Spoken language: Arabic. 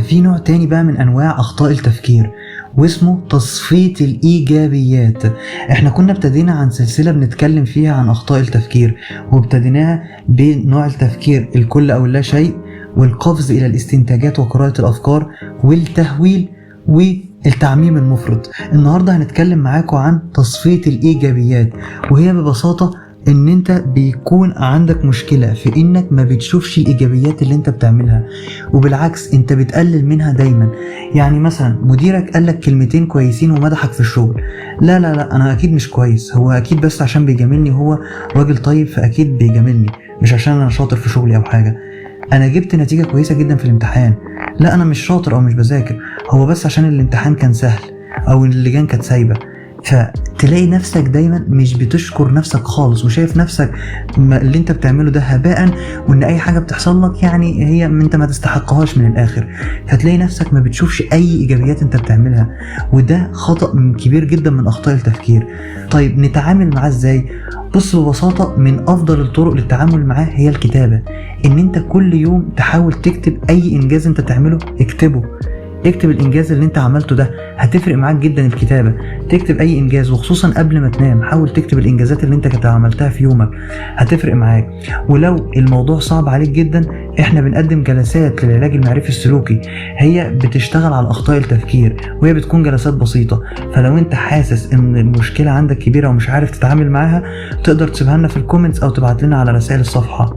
في نوع تاني بقى من انواع اخطاء التفكير واسمه تصفية الايجابيات. احنا كنا ابتدينا عن سلسلة بنتكلم فيها عن اخطاء التفكير، وابتديناها بنوع التفكير الكل او لا شيء، والقفز الى الاستنتاجات وقراءة الافكار، والتهويل، والتعميم المفرط. النهاردة هنتكلم معاكم عن تصفية الايجابيات، وهي ببساطة ان انت بيكون عندك مشكلة في انك ما بتشوفش الايجابيات اللي انت بتعملها، وبالعكس انت بتقلل منها دايما. يعني مثلا مديرك قالك كلمتين كويسين ومدحك في الشغل، لا لا لا انا اكيد مش كويس، هو اكيد بس عشان بيجاملني، هو راجل طيب فاكيد بيجاملني، مش عشان انا شاطر في شغلي او حاجة. انا جبت نتيجة كويسة جدا في الامتحان، لا انا مش شاطر او مش بذاكر، هو بس عشان الامتحان كان سهل او اللجان كانت سايبة. فتلاقي نفسك دايما مش بتشكر نفسك خالص، وشايف نفسك اللي انت بتعمله ده هباء، وان اي حاجة بتحصل لك يعني هي انت ما تستحقهاش من الاخر. فتلاقي نفسك ما بتشوفش اي ايجابيات انت بتعملها، وده خطأ كبير جدا من اخطاء التفكير. طيب نتعامل معاه ازاي؟ بص، ببساطة من افضل الطرق للتعامل معاه هي الكتابة. ان انت كل يوم تحاول تكتب اي انجاز انت تعمله، اكتب الانجاز اللي انت عملته ده، هتفرق معاك جدا الكتابة. تكتب اي انجاز، وخصوصا قبل ما تنام حاول تكتب الانجازات اللي انت كنت عملتها في يومك، هتفرق معاك. ولو الموضوع صعب عليك جدا، احنا بنقدم جلسات للعلاج المعرفي السلوكي، هي بتشتغل على اخطاء التفكير، وهي بتكون جلسات بسيطة. فلو انت حاسس ان المشكلة عندك كبيرة ومش عارف تتعامل معاها، تقدر تسيبها لنا في الكومنتس او تبعت لنا على رسائل الصفحة.